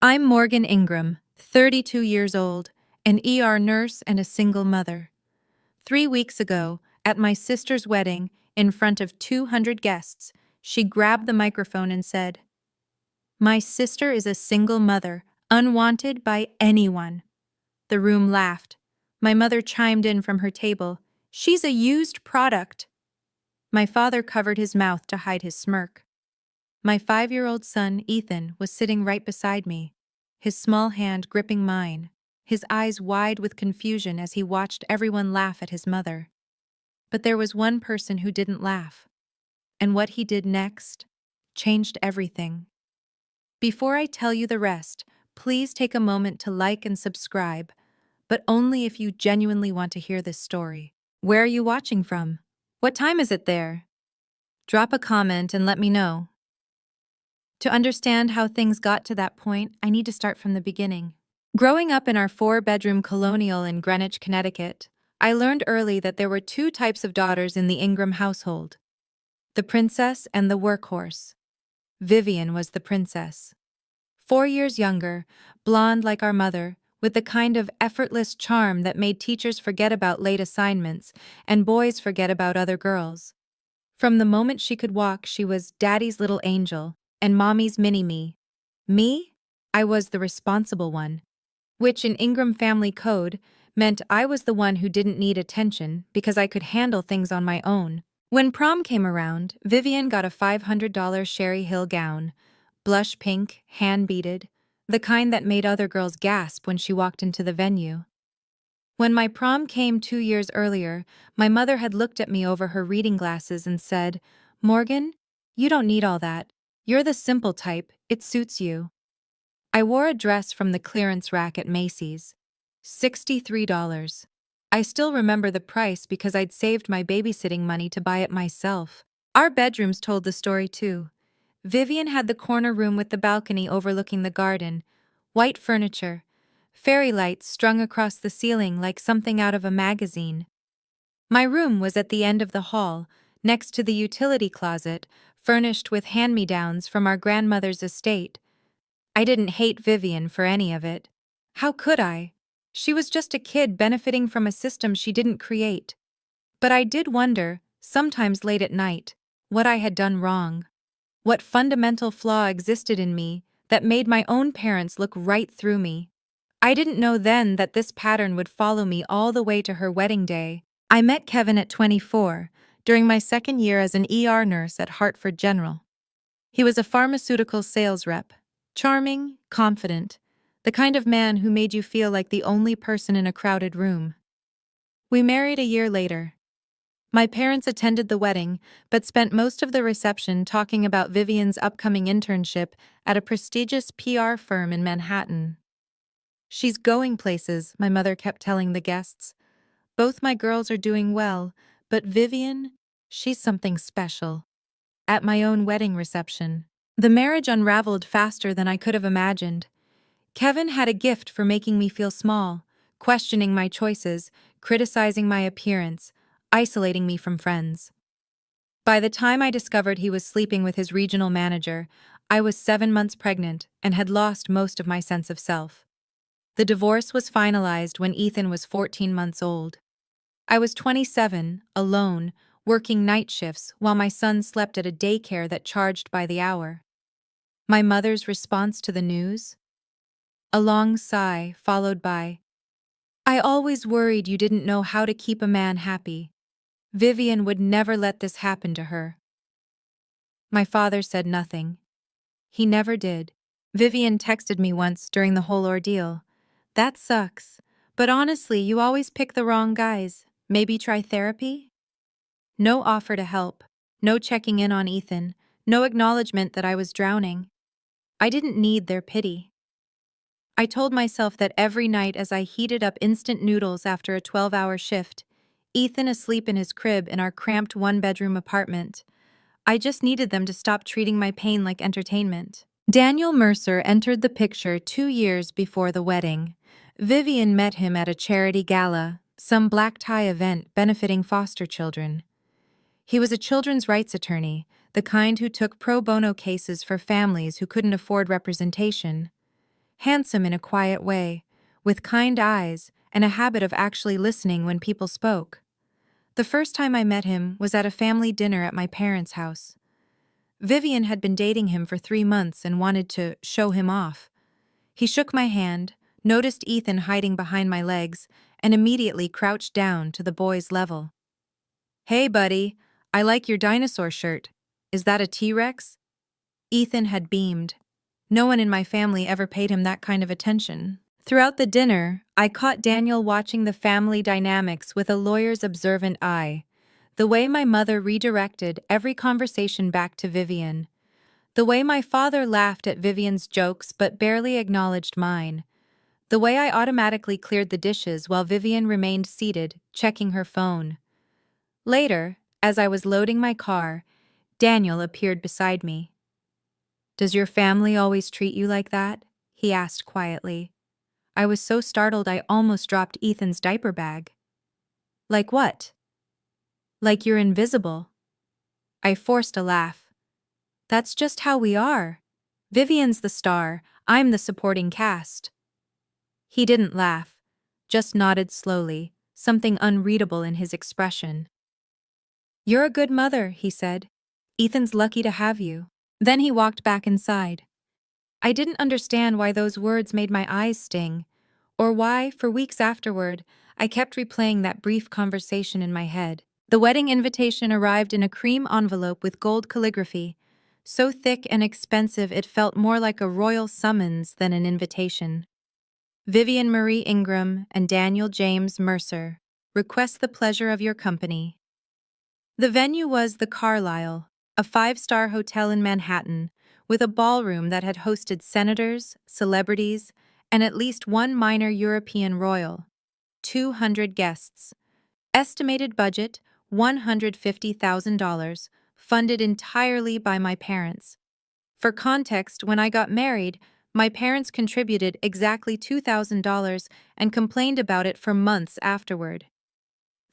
I'm Morgan Ingram, 32 years old, an ER nurse and a single mother. 3 weeks ago, at my sister's wedding, in front of 200 guests, she grabbed the microphone and said, "My sister is a single mother, unwanted by anyone." The room laughed. My mother chimed in from her table, "She's a used product." My father covered his mouth to hide his smirk. My 5-year-old son, Ethan, was sitting right beside me, his small hand gripping mine, his eyes wide with confusion as he watched everyone laugh at his mother. But there was one person who didn't laugh, and what he did next changed everything. Before I tell you the rest, please take a moment to like and subscribe, but only if you genuinely want to hear this story. Where are you watching from? What time is it there? Drop a comment and let me know. To understand how things got to that point, I need to start from the beginning. Growing up in our 4-bedroom colonial in Greenwich, Connecticut, I learned early that there were two types of daughters in the Ingram household: the princess and the workhorse. Vivian was the princess. 4 years younger, blonde like our mother, with the kind of effortless charm that made teachers forget about late assignments and boys forget about other girls. From the moment she could walk, she was Daddy's little angel and Mommy's mini-me. Me? I was the responsible one, which in Ingram family code meant I was the one who didn't need attention because I could handle things on my own. When prom came around, Vivian got a $500 Sherry Hill gown, blush pink, hand-beaded, the kind that made other girls gasp when she walked into the venue. When my prom came 2 years earlier, my mother had looked at me over her reading glasses and said, "Morgan, you don't need all that. You're the simple type, it suits you." I wore a dress from the clearance rack at Macy's. $63. I still remember the price because I'd saved my babysitting money to buy it myself. Our bedrooms told the story too. Vivian had the corner room with the balcony overlooking the garden, white furniture, fairy lights strung across the ceiling like something out of a magazine. My room was at the end of the hall, next to the utility closet, furnished with hand-me-downs from our grandmother's estate. I didn't hate Vivian for any of it. How could I? She was just a kid benefiting from a system she didn't create. But I did wonder, sometimes late at night, what I had done wrong. What fundamental flaw existed in me that made my own parents look right through me. I didn't know then that this pattern would follow me all the way to her wedding day. I met Kevin at 24, during my second year as an ER nurse at Hartford General. He was a pharmaceutical sales rep, charming, confident, the kind of man who made you feel like the only person in a crowded room. We married a year later. My parents attended the wedding, but spent most of the reception talking about Vivian's upcoming internship at a prestigious PR firm in Manhattan. "She's going places," my mother kept telling the guests. "Both my girls are doing well, but Vivian, she's something special." At my own wedding reception, the marriage unraveled faster than I could have imagined. Kevin had a gift for making me feel small, questioning my choices, criticizing my appearance, isolating me from friends. By the time I discovered he was sleeping with his regional manager, I was 7 months pregnant and had lost most of my sense of self. The divorce was finalized when Ethan was 14 months old. I was 27, alone, working night shifts while my son slept at a daycare that charged by the hour. My mother's response to the news? A long sigh, followed by, "I always worried you didn't know how to keep a man happy. Vivian would never let this happen to her." My father said nothing. He never did. Vivian texted me once during the whole ordeal. "That sucks. But honestly, you always pick the wrong guys. Maybe try therapy?" No offer to help, no checking in on Ethan, no acknowledgement that I was drowning. I didn't need their pity. I told myself that every night as I heated up instant noodles after a 12-hour shift, Ethan asleep in his crib in our cramped 1-bedroom apartment, I just needed them to stop treating my pain like entertainment. Daniel Mercer entered the picture 2 years before the wedding. Vivian met him at a charity gala, some black tie event benefiting foster children. He was a children's rights attorney, the kind who took pro bono cases for families who couldn't afford representation. handsome in a quiet way, with kind eyes and a habit of actually listening when people spoke. The first time I met him was at a family dinner at my parents' house. Vivian had been dating him for 3 months and wanted to show him off. He shook my hand, noticed Ethan hiding behind my legs, and immediately crouched down to the boy's level. "Hey, buddy, I like your dinosaur shirt. Is that a T-Rex?" Ethan had beamed. No one in my family ever paid him that kind of attention. Throughout the dinner, I caught Daniel watching the family dynamics with a lawyer's observant eye. The way my mother redirected every conversation back to Vivian. The way my father laughed at Vivian's jokes but barely acknowledged mine. The way I automatically cleared the dishes while Vivian remained seated, checking her phone. Later, as I was loading my car, Daniel appeared beside me. "Does your family always treat you like that?" he asked quietly. I was so startled I almost dropped Ethan's diaper bag. "Like what?" "Like you're invisible." I forced a laugh. "That's just how we are. Vivian's the star, I'm the supporting cast." He didn't laugh, just nodded slowly, something unreadable in his expression. "You're a good mother," he said. "Ethan's lucky to have you." Then he walked back inside. I didn't understand why those words made my eyes sting, or why, for weeks afterward, I kept replaying that brief conversation in my head. The wedding invitation arrived in a cream envelope with gold calligraphy, so thick and expensive it felt more like a royal summons than an invitation. Vivian Marie Ingram and Daniel James Mercer request the pleasure of your company. The venue was the Carlyle, a 5-star hotel in Manhattan, with a ballroom that had hosted senators, celebrities, and at least one minor European royal. 200 guests. Estimated budget, $150,000, funded entirely by my parents. For context, when I got married, my parents contributed exactly $2,000 and complained about it for months afterward.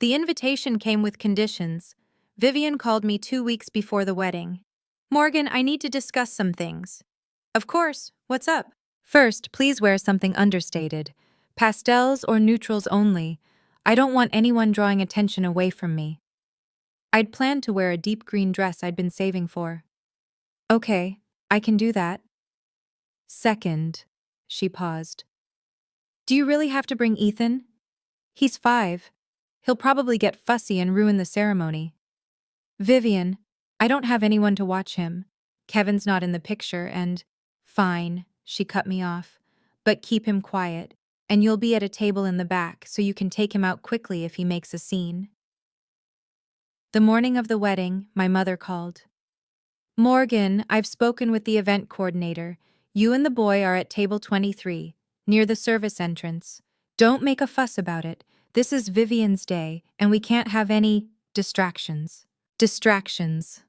The invitation came with conditions. Vivian called me 2 weeks before the wedding. "Morgan, I need to discuss some things." "Of course, what's up?" "First, please wear something understated. Pastels or neutrals only. I don't want anyone drawing attention away from me." I'd planned to wear a deep green dress I'd been saving for. "Okay, I can do that." "Second," she paused. "Do you really have to bring Ethan? He's 5. He'll probably get fussy and ruin the ceremony." "Vivian, I don't have anyone to watch him. Kevin's not in the picture and—" "Fine," she cut me off. "But keep him quiet, and you'll be at a table in the back so you can take him out quickly if he makes a scene." The morning of the wedding, my mother called. "Morgan, I've spoken with the event coordinator. You and the boy are at table 23, near the service entrance. Don't make a fuss about it. This is Vivian's day, and we can't have any distractions." Distractions.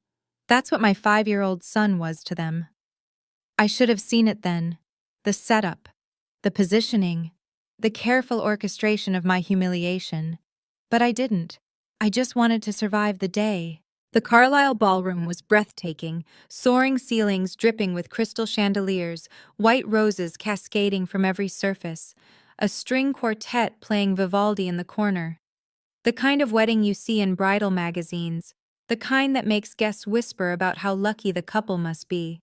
That's what my 5-year-old son was to them. I should have seen it then. The setup, the positioning, the careful orchestration of my humiliation. But I didn't. I just wanted to survive the day. The Carlisle ballroom was breathtaking, soaring ceilings dripping with crystal chandeliers, white roses cascading from every surface, a string quartet playing Vivaldi in the corner. The kind of wedding you see in bridal magazines, the kind that makes guests whisper about how lucky the couple must be.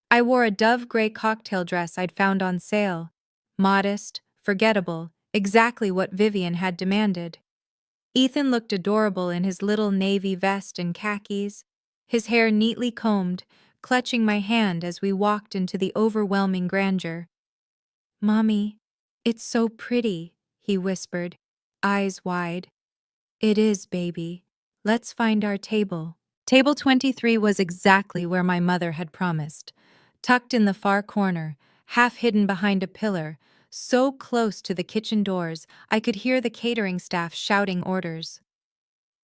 I wore a dove gray cocktail dress I'd found on sale. Modest, forgettable, exactly what Vivian had demanded. Ethan looked adorable in his little navy vest and khakis, his hair neatly combed, clutching my hand as we walked into the overwhelming grandeur. "Mommy, it's so pretty," he whispered, eyes wide. "It is, baby. Let's find our table." Table 23 was exactly where my mother had promised, tucked in the far corner, half hidden behind a pillar, so close to the kitchen doors I could hear the catering staff shouting orders.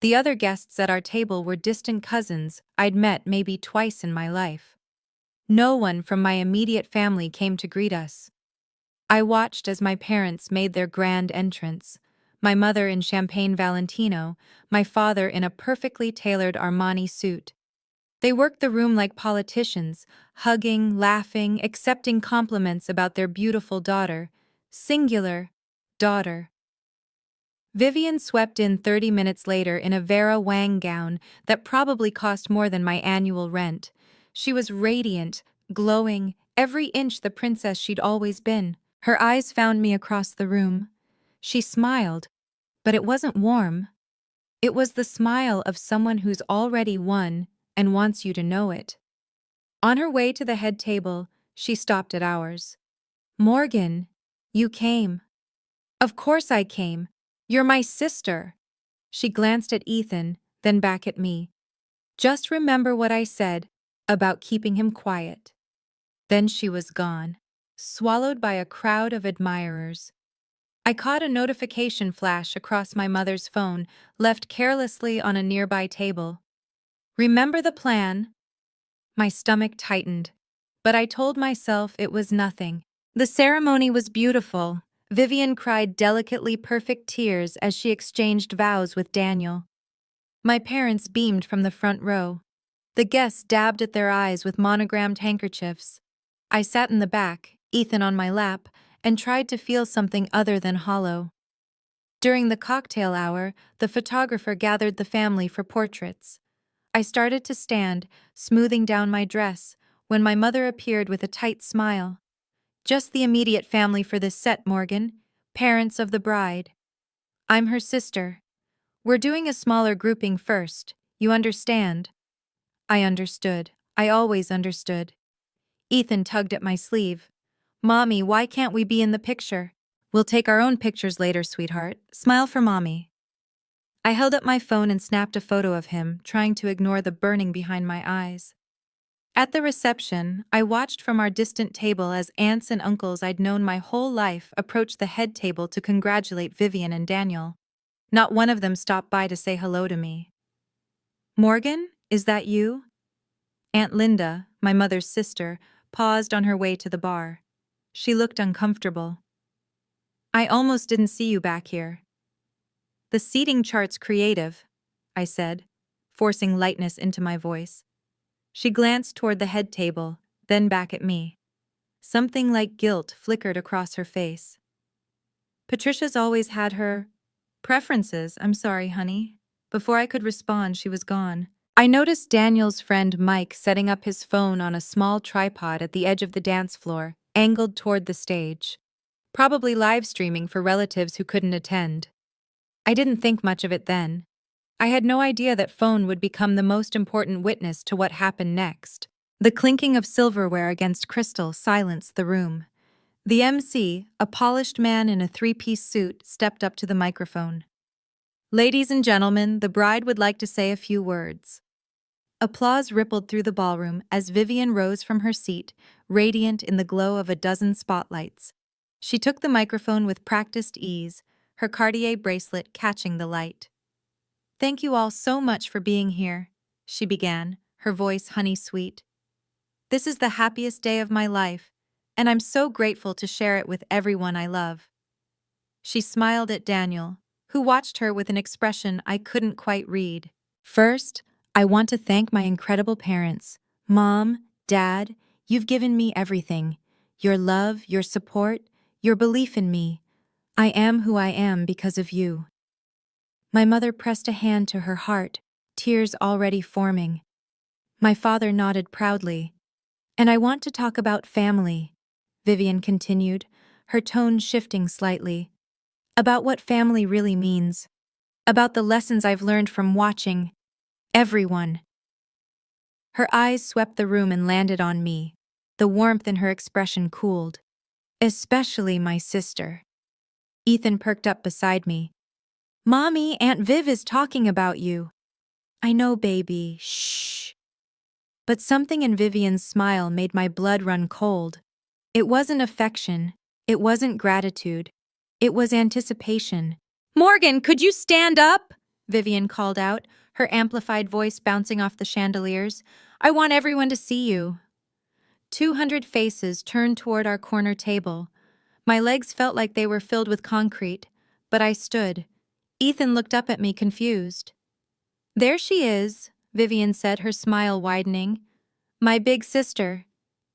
The other guests at our table were distant cousins I'd met maybe twice in my life. No one from my immediate family came to greet us. I watched as my parents made their grand entrance, my mother in champagne Valentino, my father in a perfectly tailored Armani suit. They worked the room like politicians, hugging, laughing, accepting compliments about their beautiful daughter. Singular, daughter. Vivian swept in 30 minutes later in a Vera Wang gown that probably cost more than my annual rent. She was radiant, glowing, every inch the princess she'd always been. Her eyes found me across the room. She smiled, but it wasn't warm. It was the smile of someone who's already won and wants you to know it. On her way to the head table, she stopped at ours. "Morgan, you came." "Of course I came. You're my sister." She glanced at Ethan, then back at me. "Just remember what I said about keeping him quiet." Then she was gone, swallowed by a crowd of admirers. I caught a notification flash across my mother's phone, left carelessly on a nearby table. "Remember the plan?" My stomach tightened, but I told myself it was nothing. The ceremony was beautiful. Vivian cried delicately perfect tears as she exchanged vows with Daniel. My parents beamed from the front row. The guests dabbed at their eyes with monogrammed handkerchiefs. I sat in the back, Ethan on my lap, and tried to feel something other than hollow. During the cocktail hour, the photographer gathered the family for portraits. I started to stand, smoothing down my dress, when my mother appeared with a tight smile. "Just the immediate family for this set, Morgan. Parents of the bride." "I'm her sister. We're doing a smaller grouping first. You understand?" I understood. I always understood. Ethan tugged at my sleeve. "Mommy, why can't we be in the picture?" "We'll take our own pictures later, sweetheart. Smile for Mommy." I held up my phone and snapped a photo of him, trying to ignore the burning behind my eyes. At the reception, I watched from our distant table as aunts and uncles I'd known my whole life approached the head table to congratulate Vivian and Daniel. Not one of them stopped by to say hello to me. "Morgan, is that you?" Aunt Linda, my mother's sister, paused on her way to the bar. She looked uncomfortable. "I almost didn't see you back here." "The seating chart's creative," I said, forcing lightness into my voice. She glanced toward the head table, then back at me. Something like guilt flickered across her face. "Patricia's always had her preferences, I'm sorry, honey." Before I could respond, she was gone. I noticed Daniel's friend Mike setting up his phone on a small tripod at the edge of the dance floor, angled toward the stage. Probably live streaming for relatives who couldn't attend. I didn't think much of it then. I had no idea that phone would become the most important witness to what happened next. The clinking of silverware against crystal silenced the room. The MC, a polished man in a three-piece suit, stepped up to the microphone. "Ladies and gentlemen, the bride would like to say a few words." Applause rippled through the ballroom as Vivian rose from her seat, radiant in the glow of a dozen spotlights. She took the microphone with practiced ease, her Cartier bracelet catching the light. "Thank you all so much for being here," she began, her voice honey-sweet. "This is the happiest day of my life, and I'm so grateful to share it with everyone I love." She smiled at Daniel, who watched her with an expression I couldn't quite read. "First, I want to thank my incredible parents. Mom, Dad, you've given me everything. Your love, your support, your belief in me. I am who I am because of you." My mother pressed a hand to her heart, tears already forming. My father nodded proudly. "And I want to talk about family," Vivian continued, her tone shifting slightly. "About what family really means. About the lessons I've learned from watching everyone." Her eyes swept the room and landed on me. The warmth in her expression cooled. "Especially my sister." Ethan perked up beside me. "Mommy, Aunt Viv is talking about you." "I know, baby. Shh." But something in Vivian's smile made my blood run cold. It wasn't affection. It wasn't gratitude. It was anticipation. "Morgan, could you stand up?" Vivian called out, her amplified voice bouncing off the chandeliers. "I want everyone to see you." 200 faces turned toward our corner table. My legs felt like they were filled with concrete, but I stood. Ethan looked up at me confused. "There she is," Vivian said, her smile widening. My big sister.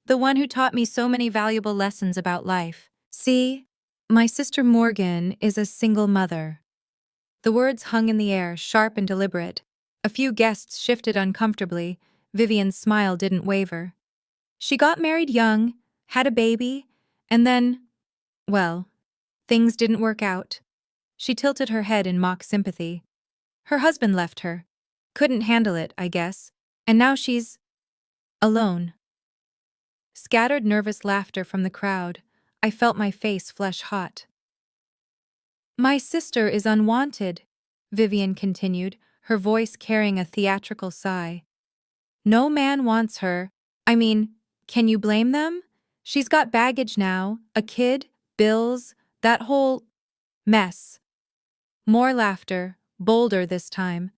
The one who taught me so many valuable lessons about life. See, my sister Morgan is a single mother. The words hung in the air, sharp and deliberate. A few guests shifted uncomfortably. Vivian's smile didn't waver. She got married young, had a baby, and then, well, things didn't work out. She tilted her head in mock sympathy. Her husband left her. Couldn't handle it, I guess. And now she's alone. Scattered nervous laughter from the crowd. I felt my face flush hot. My sister is unwanted, Vivian continued, her voice carrying a theatrical sigh. No man wants her. I mean, can you blame them? She's got baggage now, a kid, bills, that whole mess. More laughter, bolder this time.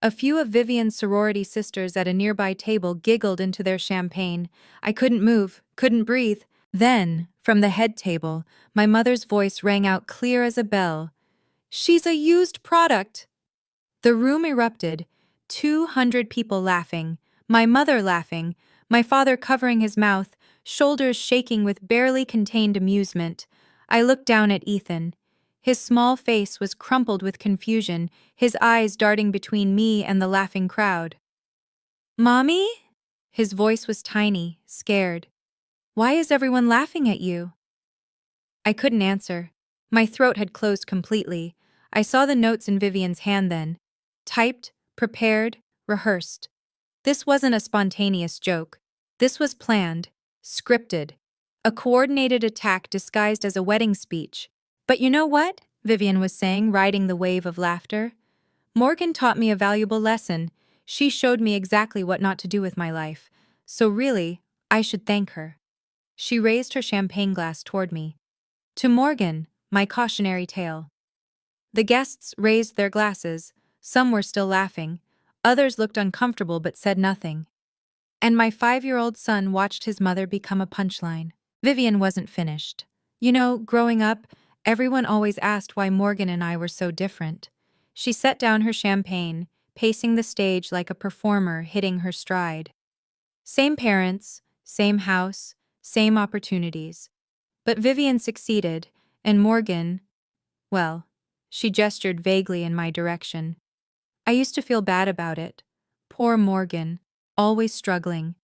A few of Vivian's sorority sisters at a nearby table giggled into their champagne. I couldn't move, couldn't breathe. Then, from the head table, my mother's voice rang out clear as a bell. She's a used product. The room erupted, 200 people laughing, my mother laughing, my father covering his mouth, shoulders shaking with barely contained amusement. I looked down at Ethan. His small face was crumpled with confusion, his eyes darting between me and the laughing crowd. Mommy? His voice was tiny, scared. Why is everyone laughing at you? I couldn't answer. My throat had closed completely. I saw the notes in Vivian's hand then. Typed, prepared, rehearsed. This wasn't a spontaneous joke. This was planned, scripted. A coordinated attack disguised as a wedding speech. But you know what? Vivian was saying, riding the wave of laughter. Morgan taught me a valuable lesson. She showed me exactly what not to do with my life. So really, I should thank her. She raised her champagne glass toward me. To Morgan, my cautionary tale. The guests raised their glasses. Some were still laughing. Others looked uncomfortable but said nothing. And my 5-year-old son watched his mother become a punchline. Vivian wasn't finished. You know, growing up, everyone always asked why Morgan and I were so different. She set down her champagne, pacing the stage like a performer hitting her stride. Same parents, same house, same opportunities. But Vivian succeeded, and Morgan, well, she gestured vaguely in my direction. I used to feel bad about it. Poor Morgan, always struggling.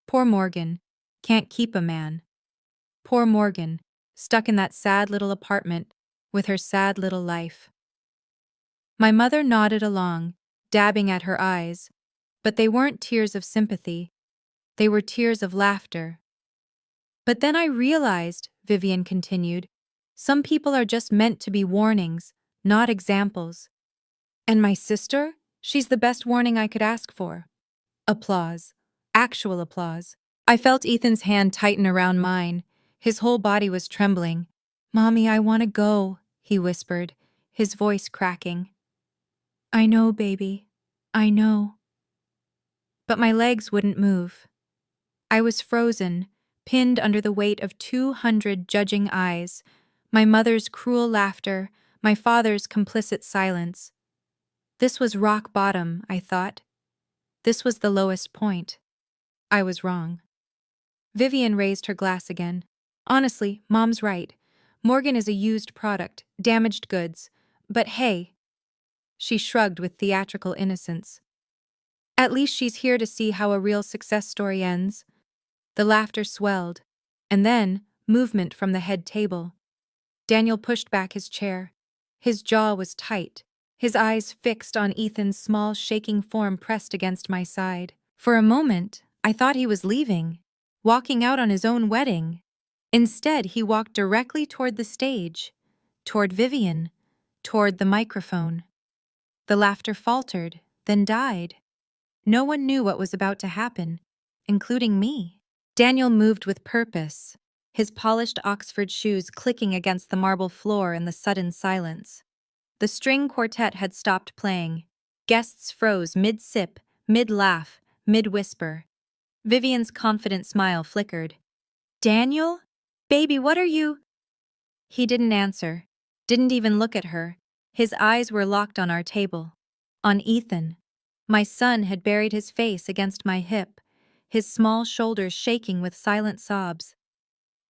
Poor Morgan, can't keep a man. Poor Morgan, stuck in that sad little apartment with her sad little life. My mother nodded along, dabbing at her eyes, but they weren't tears of sympathy. They were tears of laughter. But then I realized, Vivian continued, some people are just meant to be warnings, not examples. And my sister? She's the best warning I could ask for. Applause. Actual applause. I felt Ethan's hand tighten around mine. His whole body was trembling. Mommy, I want to go, he whispered, his voice cracking. I know, baby. I know. But my legs wouldn't move. I was frozen, pinned under the weight of 200 judging eyes, my mother's cruel laughter, my father's complicit silence. This was rock bottom, I thought. This was the lowest point. I was wrong. Vivian raised her glass again. Honestly, Mom's right. Morgan is a used product, damaged goods. But hey, she shrugged with theatrical innocence. At least she's here to see how a real success story ends. The laughter swelled, and then movement from the head table. Daniel pushed back his chair. His jaw was tight, his eyes fixed on Ethan's small, shaking form pressed against my side. For a moment, I thought he was leaving, walking out on his own wedding. Instead, he walked directly toward the stage, toward Vivian, toward the microphone. The laughter faltered, then died. No one knew what was about to happen, including me. Daniel moved with purpose, his polished Oxford shoes clicking against the marble floor in the sudden silence. The string quartet had stopped playing. Guests froze mid-sip, mid-laugh, mid-whisper. Vivian's confident smile flickered. Daniel? Baby, what are you? He didn't answer, didn't even look at her. His eyes were locked on our table. On Ethan. My son had buried his face against my hip, his small shoulders shaking with silent sobs.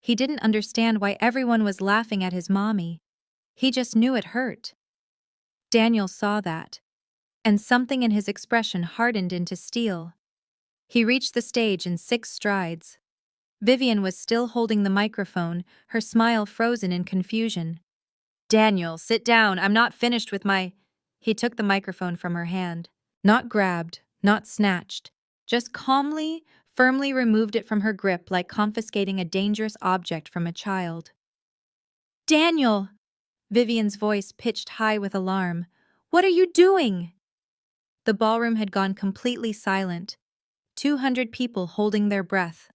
He didn't understand why everyone was laughing at his mommy. He just knew it hurt. Daniel saw that, and something in his expression hardened into steel. He reached the stage in 6 strides. Vivian was still holding the microphone, her smile frozen in confusion. "Daniel, sit down, I'm not finished with my—" He took the microphone from her hand. Not grabbed, not snatched, just calmly, firmly removed it from her grip like confiscating a dangerous object from a child. "Daniel!" Vivian's voice pitched high with alarm. "What are you doing?" The ballroom had gone completely silent, 200 people holding their breath.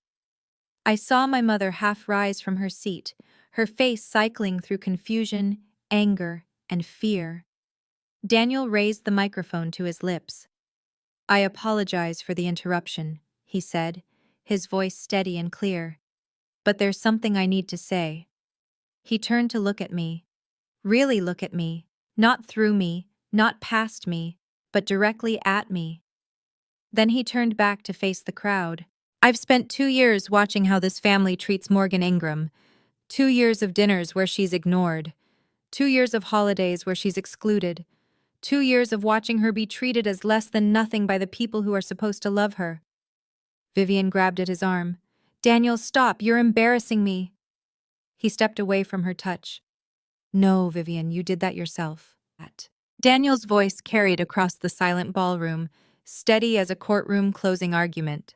I saw my mother half rise from her seat, her face cycling through confusion, anger, and fear. Daniel raised the microphone to his lips. "I apologize for the interruption," he said, his voice steady and clear. "But there's something I need to say." He turned to look at me. Really look at me, not through me, not past me, but directly at me. Then he turned back to face the crowd. "I've spent 2 years watching how this family treats Morgan Ingram. 2 years of dinners where she's ignored. 2 years of holidays where she's excluded. 2 years of watching her be treated as less than nothing by the people who are supposed to love her." Vivian grabbed at his arm. "Daniel, stop, you're embarrassing me." He stepped away from her touch. "No, Vivian, you did that yourself." Daniel's voice carried across the silent ballroom, steady as a courtroom closing argument.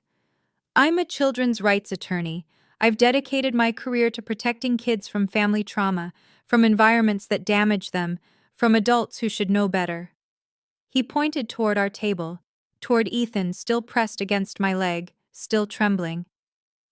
"I'm a children's rights attorney. I've dedicated my career to protecting kids from family trauma, from environments that damage them, from adults who should know better." He pointed toward our table, toward Ethan still pressed against my leg, still trembling.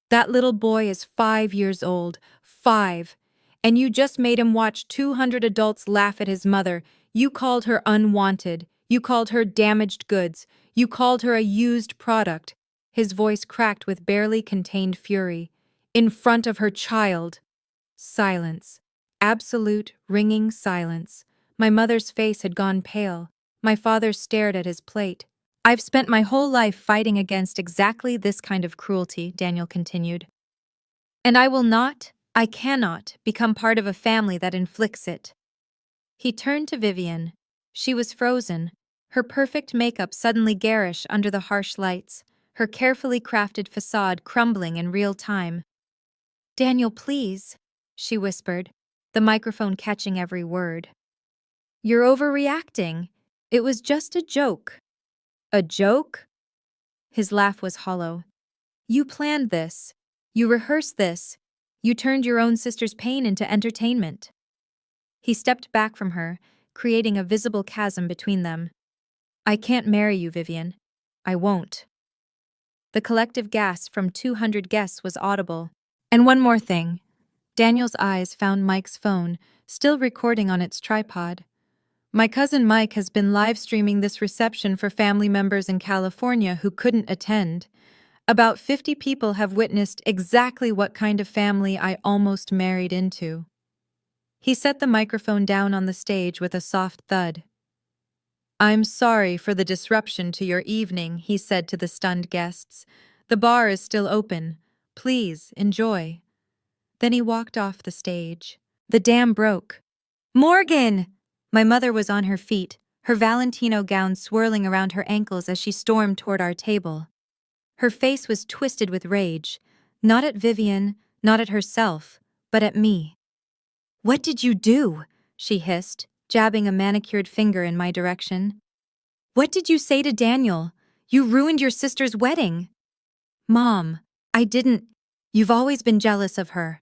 "That little boy is 5 years old, 5, and you just made him watch 200 adults laugh at his mother. You called her unwanted, you called her damaged goods, you called her a used product." His voice cracked with barely contained fury. "In front of her child." Silence. Absolute, ringing silence. My mother's face had gone pale. My father stared at his plate. "I've spent my whole life fighting against exactly this kind of cruelty," Daniel continued. "And I cannot, become part of a family that inflicts it." He turned to Vivian. She was frozen, her perfect makeup suddenly garish under the harsh lights, her carefully crafted facade crumbling in real time. "Daniel, please," she whispered, the microphone catching every word. "You're overreacting. It was just a joke." "A joke?" His laugh was hollow. "You planned this. You rehearsed this. You turned your own sister's pain into entertainment." He stepped back from her, creating a visible chasm between them. "I can't marry you, Vivian. I won't." The collective gasp from 200 guests was audible. "And one more thing." Daniel's eyes found Mike's phone, still recording on its tripod. "My cousin Mike has been live streaming this reception for family members in California who couldn't attend. About 50 people have witnessed exactly what kind of family I almost married into." He set the microphone down on the stage with a soft thud. "I'm sorry for the disruption to your evening," he said to the stunned guests. "The bar is still open. Please, enjoy." Then he walked off the stage. The dam broke. "Morgan!" My mother was on her feet, her Valentino gown swirling around her ankles as she stormed toward our table. Her face was twisted with rage, not at Vivian, not at herself, but at me. "What did you do?" she hissed, jabbing a manicured finger in my direction. "What did you say to Daniel? You ruined your sister's wedding." "Mom, I didn't. You've always been jealous of her."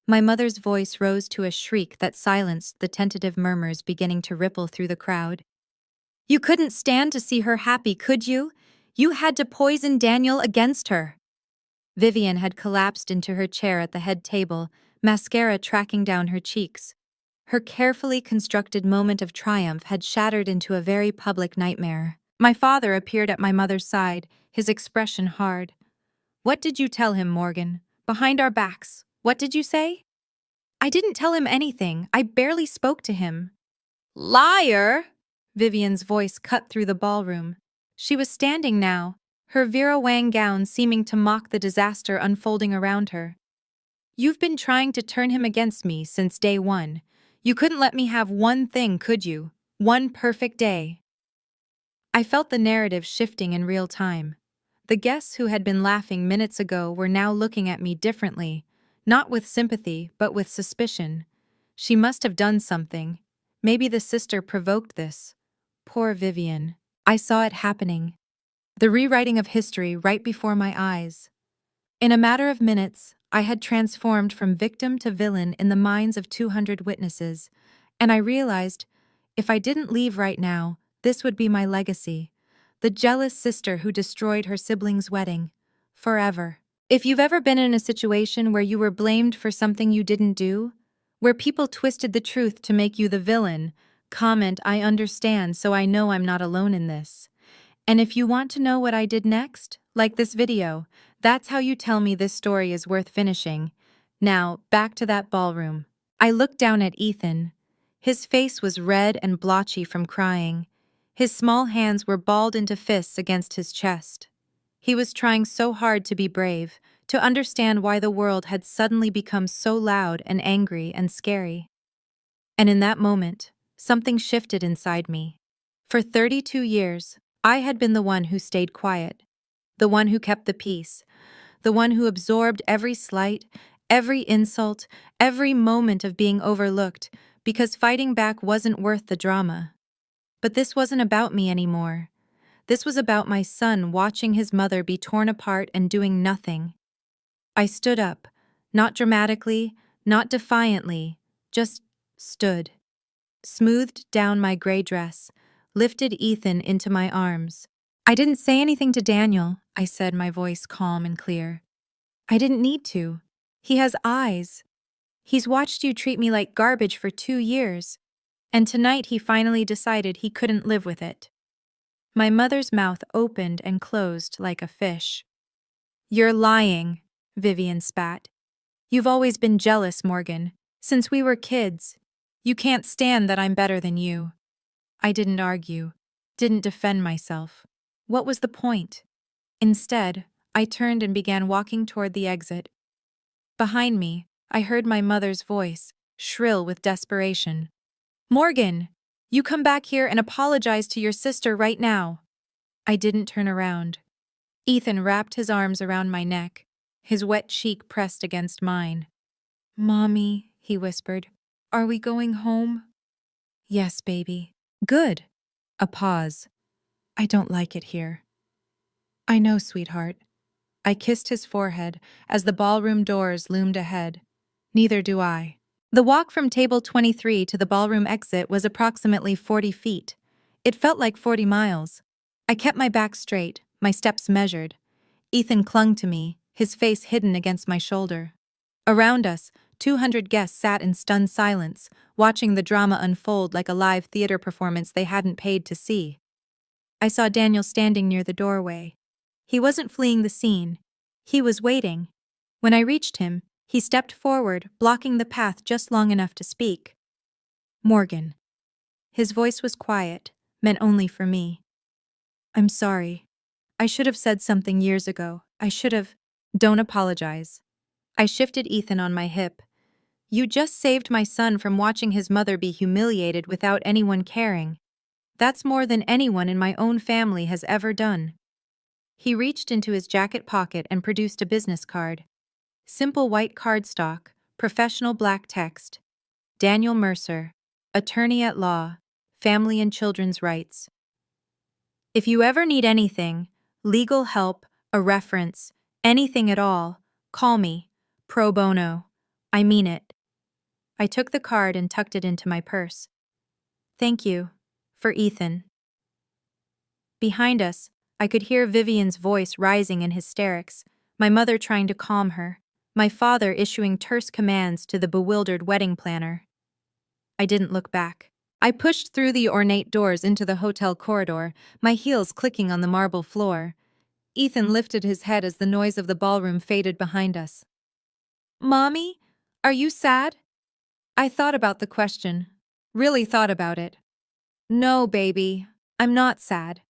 My mother's voice rose to a shriek that silenced the tentative murmurs beginning to ripple through the crowd. "You couldn't stand to see her happy, could you? You had to poison Daniel against her." Vivian had collapsed into her chair at the head table, mascara tracking down her cheeks. Her carefully constructed moment of triumph had shattered into a very public nightmare. My father appeared at my mother's side, his expression hard. "What did you tell him, Morgan? Behind our backs. What did you say?" "I didn't tell him anything. I barely spoke to him." "Liar!" Vivian's voice cut through the ballroom. She was standing now, her Vera Wang gown seeming to mock the disaster unfolding around her. "You've been trying to turn him against me since day one. You couldn't let me have one thing, could you? One perfect day." I felt the narrative shifting in real time. The guests who had been laughing minutes ago were now looking at me differently, not with sympathy, but with suspicion. She must have done something. Maybe the sister provoked this. Poor Vivian. I saw it happening. The rewriting of history right before my eyes. In a matter of minutes, I had transformed from victim to villain in the minds of 200 witnesses, and I realized, if I didn't leave right now, this would be my legacy. The jealous sister who destroyed her sibling's wedding. Forever. If you've ever been in a situation where you were blamed for something you didn't do, where people twisted the truth to make you the villain, comment "I understand, so I know I'm not alone in this." And if you want to know what I did next, like this video, that's how you tell me this story is worth finishing. Now, back to that ballroom. I looked down at Ethan. His face was red and blotchy from crying. His small hands were balled into fists against his chest. He was trying so hard to be brave, to understand why the world had suddenly become so loud and angry and scary. And in that moment, something shifted inside me. For 32 years, I had been the one who stayed quiet, the one who kept the peace, the one who absorbed every slight, every insult, every moment of being overlooked, because fighting back wasn't worth the drama. But this wasn't about me anymore. This was about my son watching his mother be torn apart and doing nothing. I stood up, not dramatically, not defiantly, just stood. Smoothed down my gray dress, lifted Ethan into my arms. "I didn't say anything to Daniel," I said, my voice calm and clear. "I didn't need to. He has eyes. He's watched you treat me like garbage for 2 years. And tonight he finally decided he couldn't live with it." My mother's mouth opened and closed like a fish. "You're lying," Vivian spat. "You've always been jealous, Morgan. Since we were kids. You can't stand that I'm better than you." I didn't argue, didn't defend myself. What was the point? Instead, I turned and began walking toward the exit. Behind me, I heard my mother's voice, shrill with desperation. "Morgan! You come back here and apologize to your sister right now." I didn't turn around. Ethan wrapped his arms around my neck, his wet cheek pressed against mine. "Mommy," he whispered, "are we going home?" "Yes, baby." "Good." A pause. "I don't like it here." "I know, sweetheart." I kissed his forehead as the ballroom doors loomed ahead. "Neither do I." The walk from table 23 to the ballroom exit was approximately 40 feet. It felt like 40 miles. I kept my back straight, my steps measured. Ethan clung to me, his face hidden against my shoulder. Around us, 200 guests sat in stunned silence, watching the drama unfold like a live theater performance they hadn't paid to see. I saw Daniel standing near the doorway. He wasn't fleeing the scene. He was waiting. When I reached him, he stepped forward, blocking the path just long enough to speak. "Morgan." His voice was quiet, meant only for me. "I'm sorry. I should have said something years ago. I should have—" "Don't apologize." I shifted Ethan on my hip. "You just saved my son from watching his mother be humiliated without anyone caring. That's more than anyone in my own family has ever done." He reached into his jacket pocket and produced a business card. Simple white cardstock, professional black text. Daniel Mercer, attorney at law, family and children's rights. "If you ever need anything, legal help, a reference, anything at all, call me. Pro bono. I mean it." I took the card and tucked it into my purse. "Thank you. For Ethan." Behind us, I could hear Vivian's voice rising in hysterics, my mother trying to calm her, my father issuing terse commands to the bewildered wedding planner. I didn't look back. I pushed through the ornate doors into the hotel corridor, my heels clicking on the marble floor. Ethan lifted his head as the noise of the ballroom faded behind us. "Mommy, are you sad?" I thought about the question. Really thought about it. "No, baby, I'm not sad."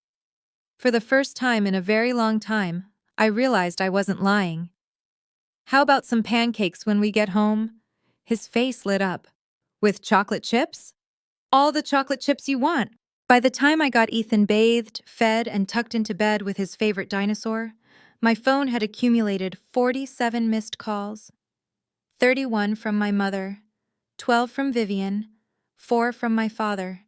For the first time in a very long time, I realized I wasn't lying. How about some pancakes when we get home? His face lit up. With chocolate chips? All the chocolate chips you want. By the time I got Ethan bathed, fed, and tucked into bed with his favorite dinosaur, my phone had accumulated 47 missed calls. 31 from my mother, 12 from Vivian, 4 from my father.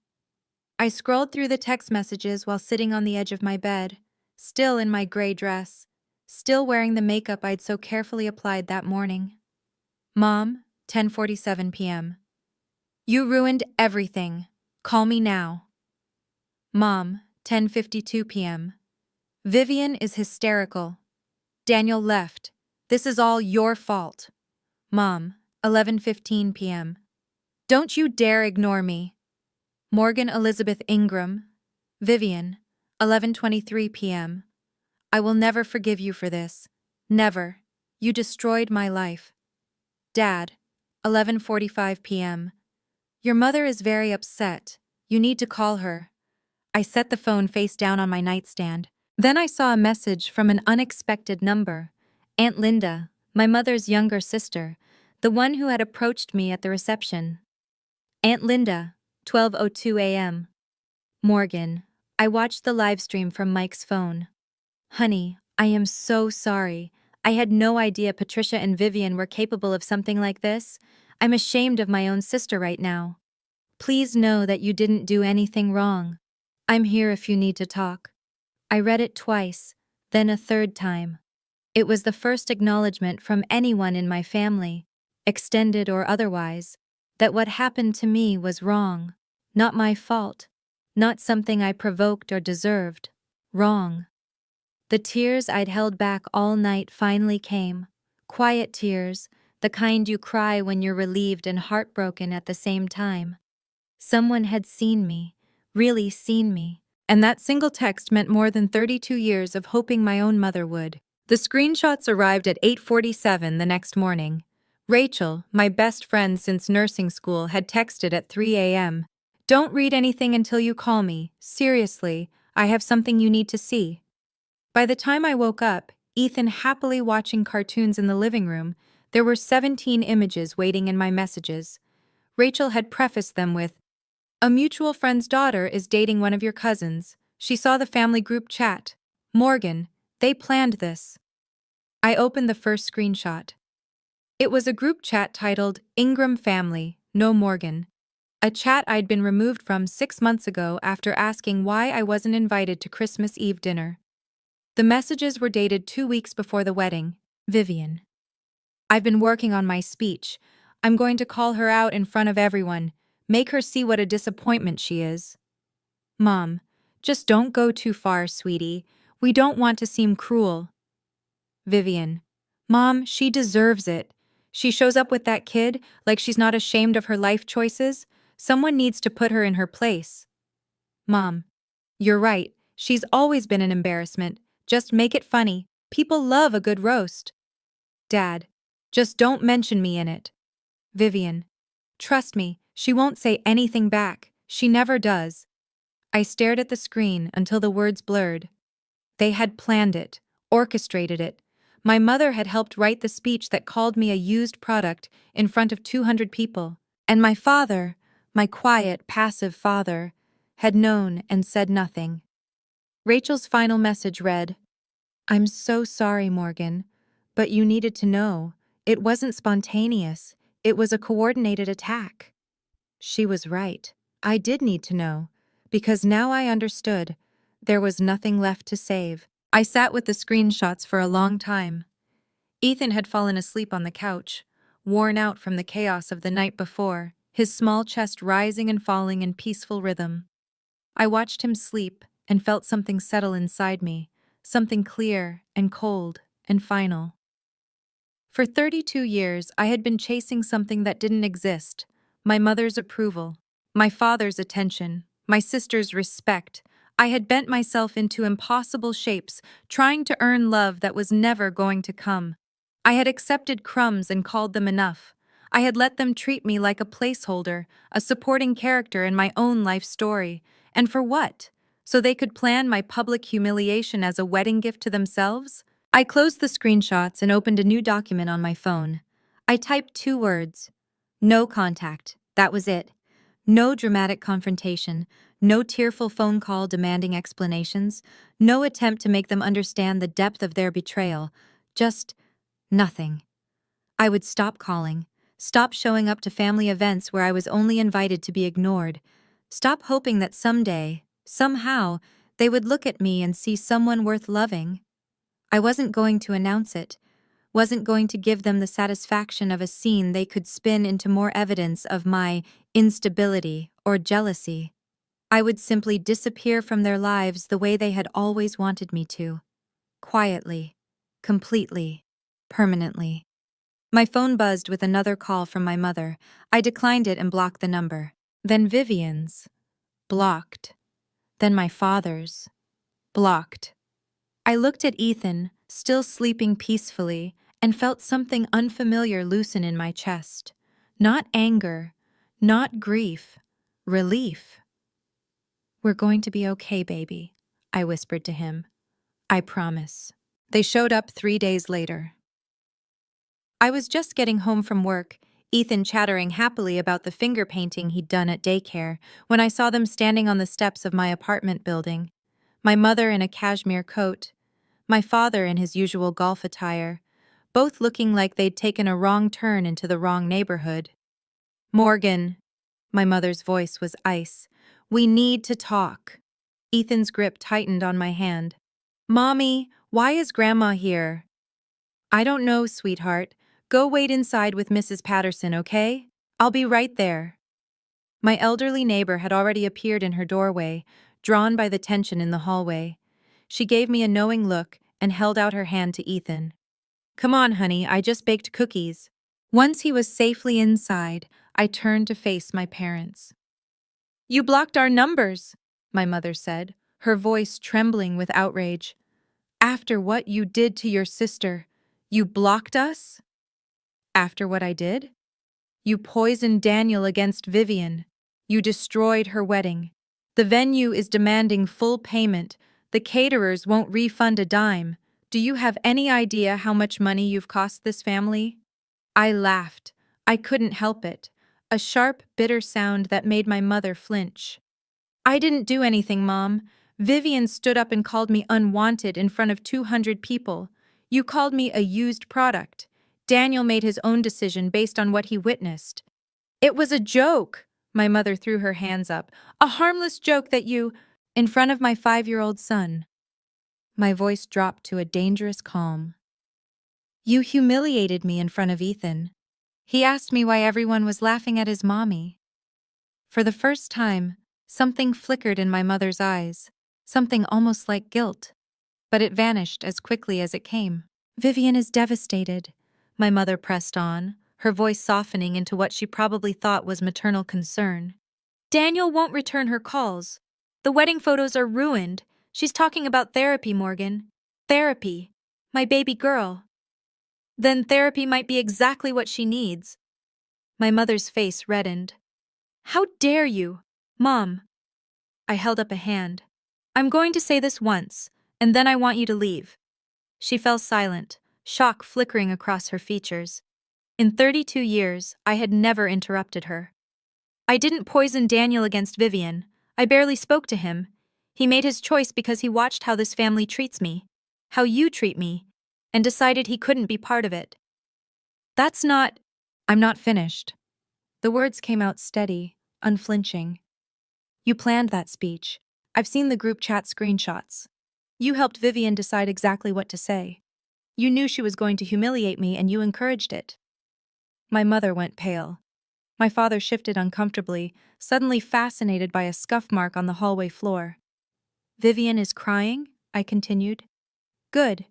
I scrolled through the text messages while sitting on the edge of my bed, still in my gray dress, still wearing the makeup I'd so carefully applied that morning. Mom, 10:47 p.m. You ruined everything. Call me now. Mom, 10:52 p.m. Vivian is hysterical. Daniel left. This is all your fault. Mom, 11:15 p.m. Don't you dare ignore me. Morgan Elizabeth Ingram. Vivian, 11:23 p.m. I will never forgive you for this. Never. You destroyed my life. Dad, 11:45 p.m. Your mother is very upset. You need to call her. I set the phone face down on my nightstand. Then I saw a message from an unexpected number. Aunt Linda, my mother's younger sister, the one who had approached me at the reception. Aunt Linda, 12:02 a.m. Morgan, I watched the live stream from Mike's phone. Honey, I am so sorry. I had no idea Patricia and Vivian were capable of something like this. I'm ashamed of my own sister right now. Please know that you didn't do anything wrong. I'm here if you need to talk. I read it twice, then a third time. It was the first acknowledgement from anyone in my family, extended or otherwise, that what happened to me was wrong. Not my fault. Not something I provoked or deserved. Wrong. The tears I'd held back all night finally came. Quiet tears, the kind you cry when you're relieved and heartbroken at the same time. Someone had seen me, really seen me. And that single text meant more than 32 years of hoping my own mother would. The screenshots arrived at 8:47 the next morning. Rachel, my best friend since nursing school, had texted at 3 a.m. Don't read anything until you call me. Seriously, I have something you need to see. By the time I woke up, Ethan happily watching cartoons in the living room, there were 17 images waiting in my messages. Rachel had prefaced them with, a mutual friend's daughter is dating one of your cousins. She saw the family group chat. Morgan, they planned this. I opened the first screenshot. It was a group chat titled Ingram Family, No Morgan. A chat I'd been removed from 6 months ago after asking why I wasn't invited to Christmas Eve dinner. The messages were dated 2 weeks before the wedding. Vivian. I've been working on my speech. I'm going to call her out in front of everyone. Make her see what a disappointment she is. Mom, just don't go too far, sweetie. We don't want to seem cruel. Vivian. Mom, she deserves it. She shows up with that kid like she's not ashamed of her life choices. Someone needs to put her in her place. Mom. You're right. She's always been an embarrassment. Just make it funny. People love a good roast. Dad. Just don't mention me in it. Vivian. Trust me, she won't say anything back. She never does. I stared at the screen until the words blurred. They had planned it, orchestrated it. My mother had helped write the speech that called me a used product in front of 200 people. And my father, my quiet, passive father, had known and said nothing. Rachel's final message read, I'm so sorry, Morgan, but you needed to know. It wasn't spontaneous. It was a coordinated attack. She was right. I did need to know, because now I understood. There was nothing left to save. I sat with the screenshots for a long time. Ethan had fallen asleep on the couch, worn out from the chaos of the night before, his small chest rising and falling in peaceful rhythm. I watched him sleep and felt something settle inside me, something clear and cold and final. For 32 years, I had been chasing something that didn't exist. My mother's approval, my father's attention, my sister's respect. I had bent myself into impossible shapes, trying to earn love that was never going to come. I had accepted crumbs and called them enough. I had let them treat me like a placeholder, a supporting character in my own life story. And for what? so they could plan my public humiliation as a wedding gift to themselves? I closed the screenshots and opened a new document on my phone. I typed 2 words. No contact. That was it. No dramatic confrontation, no tearful phone call demanding explanations, no attempt to make them understand the depth of their betrayal. Just nothing. I would stop calling, stop showing up to family events where I was only invited to be ignored, stop hoping that someday, somehow, they would look at me and see someone worth loving. I wasn't going to announce it, wasn't going to give them the satisfaction of a scene they could spin into more evidence of my instability or jealousy. I would simply disappear from their lives the way they had always wanted me to. Quietly, completely, permanently. My phone buzzed with another call from my mother. I declined it and blocked the number. Then Vivian's. Blocked. Then my father's. Blocked. I looked at Ethan, still sleeping peacefully, and felt something unfamiliar loosen in my chest. Not anger, not grief, relief. "We're going to be okay, baby," I whispered to him. "I promise." They showed up 3 days later. I was just getting home from work, Ethan chattering happily about the finger painting he'd done at daycare, when I saw them standing on the steps of my apartment building. My mother in a cashmere coat, my father in his usual golf attire, both looking like they'd taken a wrong turn into the wrong neighborhood. "Morgan," my mother's voice was ice, "we need to talk." Ethan's grip tightened on my hand. "Mommy, why is Grandma here?" "I don't know, sweetheart. Go wait inside with Mrs. Patterson, okay? I'll be right there." My elderly neighbor had already appeared in her doorway, drawn by the tension in the hallway. She gave me a knowing look and held out her hand to Ethan. "Come on, honey, I just baked cookies." Once he was safely inside, I turned to face my parents. "You blocked our numbers," my mother said, her voice trembling with outrage. "After what you did to your sister, you blocked us?" "After what I did? You poisoned Daniel against Vivian. You destroyed her wedding. The venue is demanding full payment. The caterers won't refund a dime. Do you have any idea how much money you've cost this family?" I laughed. I couldn't help it. A sharp, bitter sound that made my mother flinch. "I didn't do anything, Mom. Vivian stood up and called me unwanted in front of 200 people. You called me a used product. Daniel made his own decision based on what he witnessed." "It was a joke," my mother threw her hands up. "A harmless joke that you—" "In front of my 5-year-old son." My voice dropped to a dangerous calm. "You humiliated me in front of Ethan. He asked me why everyone was laughing at his mommy." For the first time, something flickered in my mother's eyes, something almost like guilt, but it vanished as quickly as it came. "Vivian is devastated," my mother pressed on, her voice softening into what she probably thought was maternal concern. "Daniel won't return her calls. The wedding photos are ruined. She's talking about therapy, Morgan. Therapy. My baby girl. Then therapy might be exactly what she needs." My mother's face reddened. "How dare you? Mom." I held up a hand. "I'm going to say this once, and then I want you to leave." She fell silent, shock flickering across her features. In 32 years, I had never interrupted her. "I didn't poison Daniel against Vivian. I barely spoke to him. He made his choice because he watched how this family treats me, how you treat me, and decided he couldn't be part of it. That's not—" "I'm not finished." The words came out steady, unflinching. "You planned that speech. I've seen the group chat screenshots. You helped Vivian decide exactly what to say. You knew she was going to humiliate me and you encouraged it." My mother went pale. My father shifted uncomfortably, suddenly fascinated by a scuff mark on the hallway floor. "Vivian is crying?" I continued. "Good.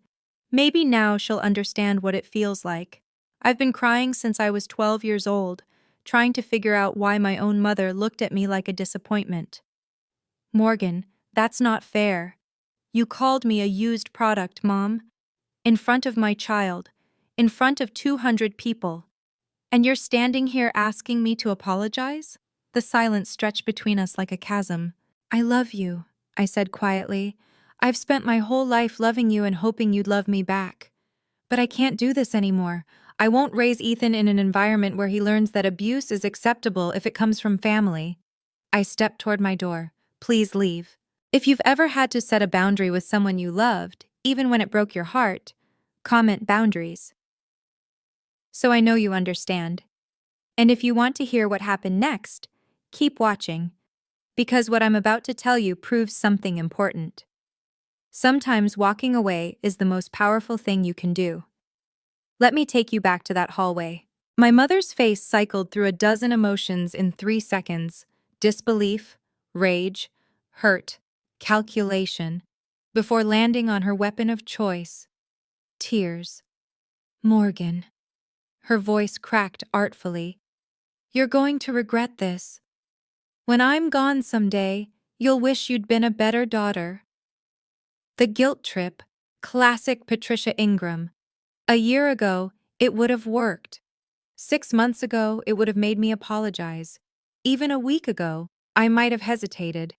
Maybe now she'll understand what it feels like. I've been crying since I was 12 years old, trying to figure out why my own mother looked at me like a disappointment." "Morgan, that's not fair. You called me a used product, Mom. In front of my child. In front of 200 people. And you're standing here asking me to apologize?" The silence stretched between us like a chasm. "I love you," I said quietly. "I've spent my whole life loving you and hoping you'd love me back. But I can't do this anymore. I won't raise Ethan in an environment where he learns that abuse is acceptable if it comes from family." I stepped toward my door. "Please leave. If you've ever had to set a boundary with someone you loved, even when it broke your heart, comment boundaries. So I know you understand. And if you want to hear what happened next, keep watching, because what I'm about to tell you proves something important. Sometimes walking away is the most powerful thing you can do. Let me take you back to that hallway." My mother's face cycled through a dozen emotions in 3 seconds: disbelief, rage, hurt, calculation, before landing on her weapon of choice: tears. "Morgan." Her voice cracked artfully. "You're going to regret this. When I'm gone someday, you'll wish you'd been a better daughter." The guilt trip, classic Patricia Ingram. A year ago, it would have worked. 6 months ago, it would have made me apologize. Even a week ago, I might have hesitated.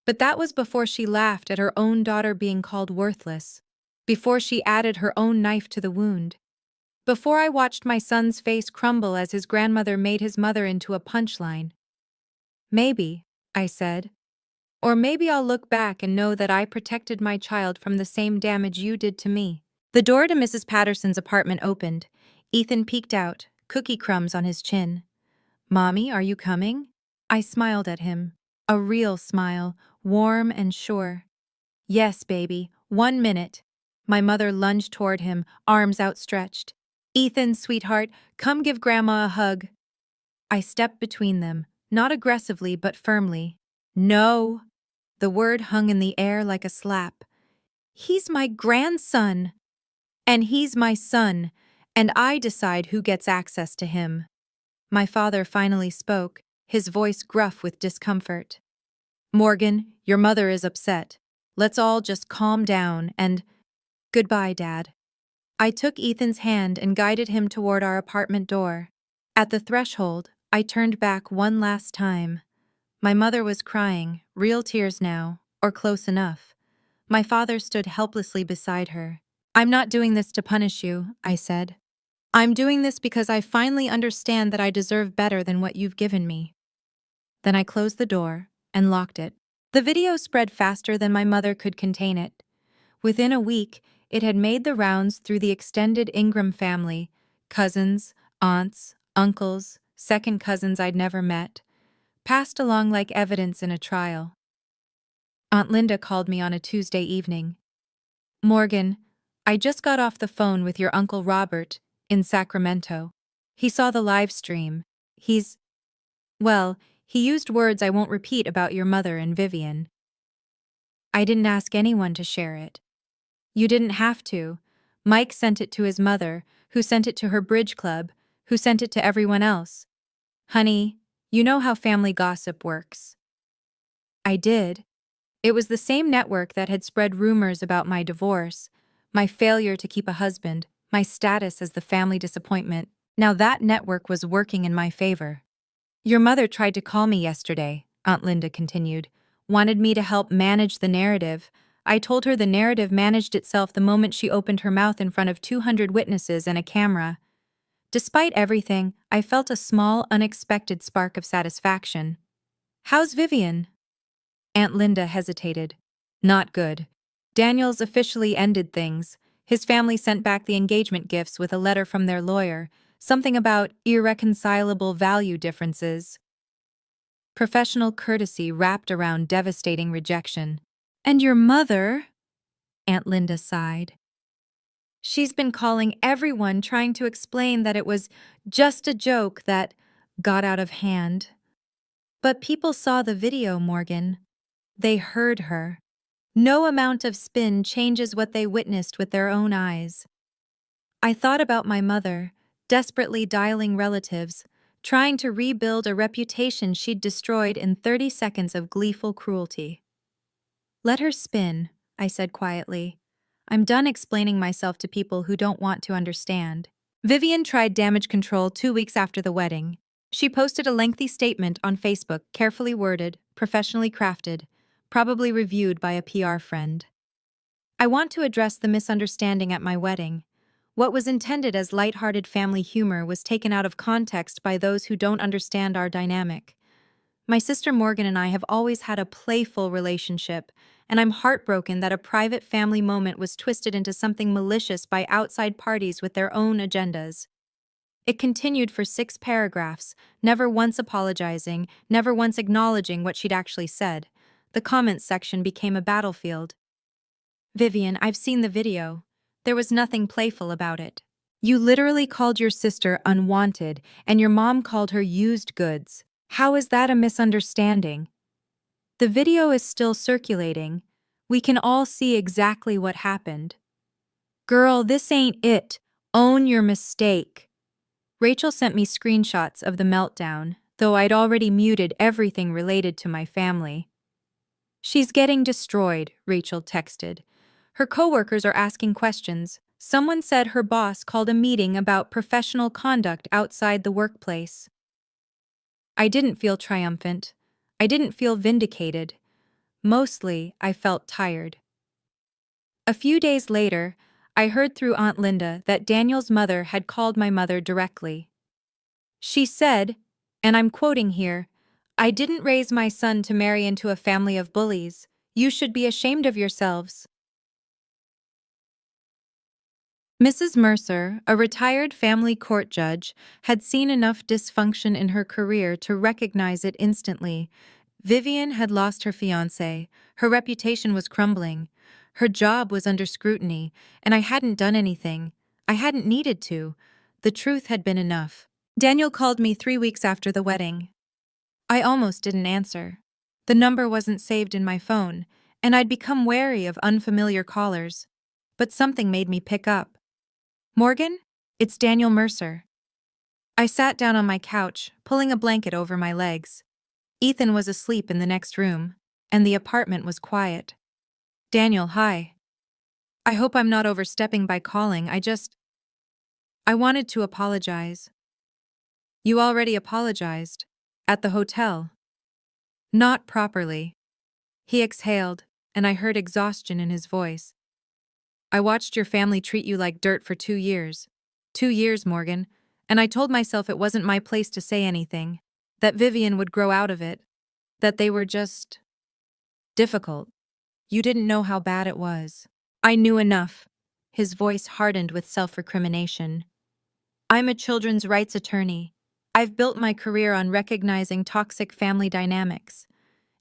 But that was before she laughed at her own daughter being called worthless, before she added her own knife to the wound, before I watched my son's face crumble as his grandmother made his mother into a punchline. "Maybe," I said. "Or maybe I'll look back and know that I protected my child from the same damage you did to me." The door to Mrs. Patterson's apartment opened. Ethan peeked out, cookie crumbs on his chin. "Mommy, are you coming?" I smiled at him. A real smile, warm and sure. "Yes, baby, 1 minute." My mother lunged toward him, arms outstretched. "Ethan, sweetheart, come give Grandma a hug." I stepped between them, not aggressively but firmly. "No." The word hung in the air like a slap. "He's my grandson. And he's my son, and I decide who gets access to him." My father finally spoke, his voice gruff with discomfort. "Morgan, your mother is upset. Let's all just calm down and—" "Goodbye, Dad." I took Ethan's hand and guided him toward our apartment door. At the threshold, I turned back one last time. My mother was crying, real tears now, or close enough. My father stood helplessly beside her. "I'm not doing this to punish you," I said. "I'm doing this because I finally understand that I deserve better than what you've given me." Then I closed the door and locked it. The video spread faster than my mother could contain it. Within a week, it had made the rounds through the extended Ingram family: cousins, aunts, uncles, second cousins I'd never met, passed along like evidence in a trial. Aunt Linda called me on a Tuesday evening. "Morgan, I just got off the phone with your Uncle Robert in Sacramento. He saw the live stream. Well, he used words I won't repeat about your mother and Vivian. I didn't ask anyone to share it. You didn't have to. Mike sent it to his mother, who sent it to her bridge club, who sent it to everyone else. Honey, you know how family gossip works." I did. It was the same network that had spread rumors about my divorce, my failure to keep a husband, my status as the family disappointment. Now that network was working in my favor. "Your mother tried to call me yesterday," Aunt Linda continued, "wanted me to help manage the narrative. I told her the narrative managed itself the moment she opened her mouth in front of 200 witnesses and a camera. Despite everything, I felt a small, unexpected spark of satisfaction. "How's Vivian?" Aunt Linda hesitated. "Not good. Daniel's officially ended things. His family sent back the engagement gifts with a letter from their lawyer, something about irreconcilable value differences. Professional courtesy wrapped around devastating rejection." "And your mother?" Aunt Linda sighed. "She's been calling everyone, trying to explain that it was just a joke that got out of hand. But people saw the video, Morgan. They heard her. No amount of spin changes what they witnessed with their own eyes." I thought about my mother, desperately dialing relatives, trying to rebuild a reputation she'd destroyed in 30 seconds of gleeful cruelty. "Let her spin," I said quietly. "I'm done explaining myself to people who don't want to understand." Vivian tried damage control 2 weeks after the wedding. She posted a lengthy statement on Facebook, carefully worded, professionally crafted. probably reviewed by a PR friend. I want to address the misunderstanding at my wedding. What was intended as lighthearted family humor was taken out of context by those who don't understand our dynamic. My sister Morgan and I have always had a playful relationship, and I'm heartbroken that a private family moment was twisted into something malicious by outside parties with their own agendas. It continued for 6 paragraphs, never once apologizing, never once acknowledging what she'd actually said. The comments section became a battlefield. Vivian, I've seen the video. There was nothing playful about it. You literally called your sister unwanted, and your mom called her used goods. How is that a misunderstanding? The video is still circulating. We can all see exactly what happened. Girl, this ain't it. Own your mistake. Rachel sent me screenshots of the meltdown, though I'd already muted everything related to my family. She's getting destroyed, Rachel texted. Her coworkers are asking questions. Someone said her boss called a meeting about professional conduct outside the workplace. I didn't feel triumphant. I didn't feel vindicated. Mostly, I felt tired. A few days later, I heard through Aunt Linda that Daniel's mother had called my mother directly. She said, and I'm quoting here, "I didn't raise my son to marry into a family of bullies. You should be ashamed of yourselves." Mrs. Mercer, a retired family court judge, had seen enough dysfunction in her career to recognize it instantly. Vivian had lost her fiancé, her reputation was crumbling, her job was under scrutiny, and I hadn't done anything. I hadn't needed to. The truth had been enough. Daniel called me 3 weeks after the wedding. I almost didn't answer. The number wasn't saved in my phone, and I'd become wary of unfamiliar callers. But something made me pick up. "Morgan, it's Daniel Mercer." I sat down on my couch, pulling a blanket over my legs. Ethan was asleep in the next room, and the apartment was quiet. "Daniel, hi. I hope I'm not overstepping by calling. I wanted to apologize." "You already apologized. At the hotel." "Not properly." He exhaled, and I heard exhaustion in his voice. "I watched your family treat you like dirt for 2 years. 2 years, Morgan, and I told myself it wasn't my place to say anything, that Vivian would grow out of it, that they were just difficult. You didn't know how bad it was." "I knew enough." His voice hardened with self-recrimination. "I'm a children's rights attorney. I've built my career on recognizing toxic family dynamics.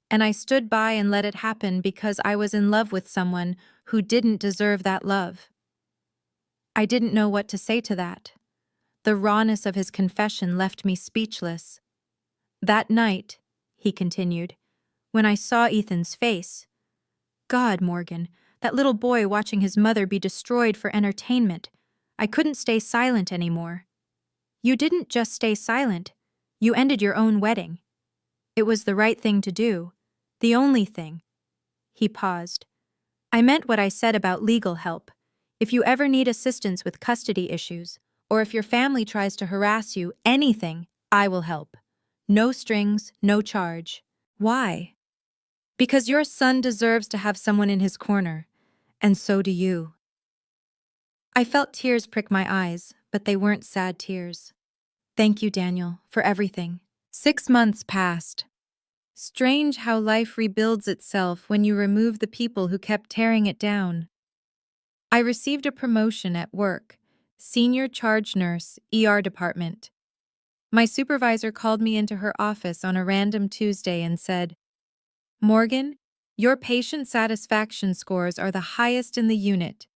And I stood by and let it happen because I was in love with someone who didn't deserve that love." I didn't know what to say to that. The rawness of his confession left me speechless. "That night," he continued, "when I saw Ethan's face, God, Morgan, that little boy watching his mother be destroyed for entertainment, I couldn't stay silent anymore." "You didn't just stay silent. You ended your own wedding. It was the right thing to do. The only thing." He paused. "I meant what I said about legal help. If you ever need assistance with custody issues, or if your family tries to harass you, anything, I will help. No strings, no charge." "Why?" "Because your son deserves to have someone in his corner, and so do you." I felt tears prick my eyes, but they weren't sad tears. "Thank you, Daniel, for everything." 6 months passed. Strange how life rebuilds itself when you remove the people who kept tearing it down. I received a promotion at work, senior charge nurse, ER department. My supervisor called me into her office on a random Tuesday and said, "Morgan, your patient satisfaction scores are the highest in the unit.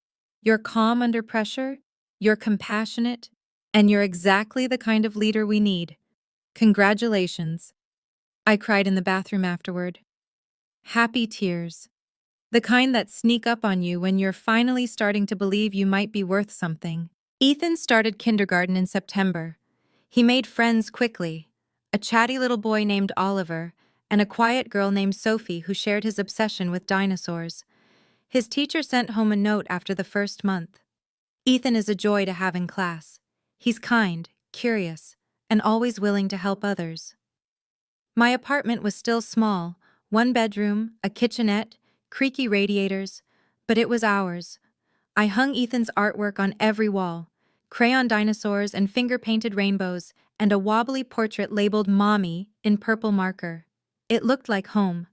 You're calm under pressure, you're compassionate, and you're exactly the kind of leader we need. Congratulations." I cried in the bathroom afterward. Happy tears. The kind that sneak up on you when you're finally starting to believe you might be worth something. Ethan started kindergarten in September. He made friends quickly, a chatty little boy named Oliver, and a quiet girl named Sophie who shared his obsession with dinosaurs. His teacher sent home a note after the first month. "Ethan is a joy to have in class. He's kind, curious, and always willing to help others." My apartment was still small, One bedroom, a kitchenette, creaky radiators, but it was ours. I hung Ethan's artwork on every wall, crayon dinosaurs and finger-painted rainbows, and a wobbly portrait labeled Mommy in purple marker. It looked like home.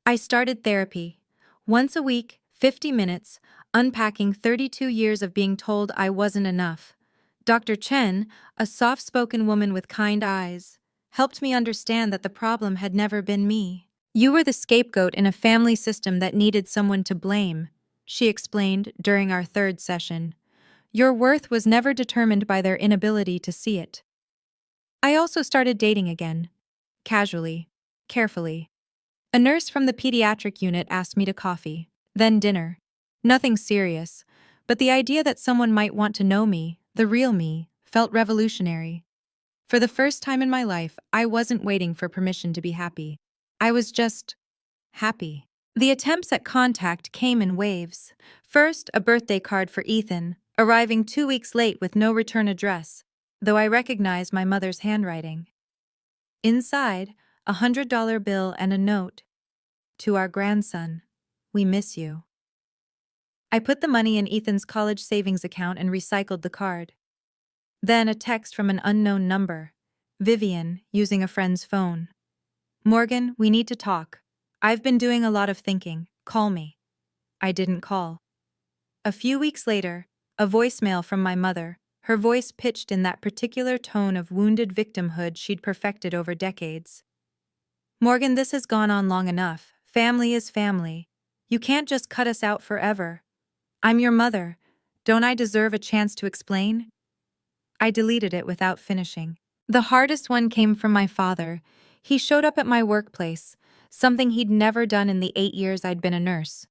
I started therapy. Once a week, 50 minutes, unpacking 32 years of being told I wasn't enough. Dr. Chen, a soft-spoken woman with kind eyes, helped me understand that the problem had never been me. You were the scapegoat in a family system that needed someone to blame, she explained during our third session. Your worth was never determined by their inability to see it. I also started dating again. Casually. Carefully. A nurse from the pediatric unit asked me to coffee, then dinner. Nothing serious, but the idea that someone might want to know me, the real me, felt revolutionary. For the first time in my life, I wasn't waiting for permission to be happy. I was just happy. The attempts at contact came in waves. First, a birthday card for Ethan, arriving 2 weeks late with no return address, though I recognized my mother's handwriting. Inside, $100 bill and a note. To our grandson, we miss you. I put the money in Ethan's college savings account and recycled the card. Then a text from an unknown number. Vivian, using a friend's phone. Morgan, we need to talk. I've been doing a lot of thinking. Call me. I didn't call. A few weeks later, a voicemail from my mother, her voice pitched in that particular tone of wounded victimhood she'd perfected over decades. Morgan, this has gone on long enough. Family is family. You can't just cut us out forever. I'm your mother. Don't I deserve a chance to explain? I deleted it without finishing. The hardest one came from my father. He showed up at my workplace, something he'd never done in the 8 years I'd been a nurse.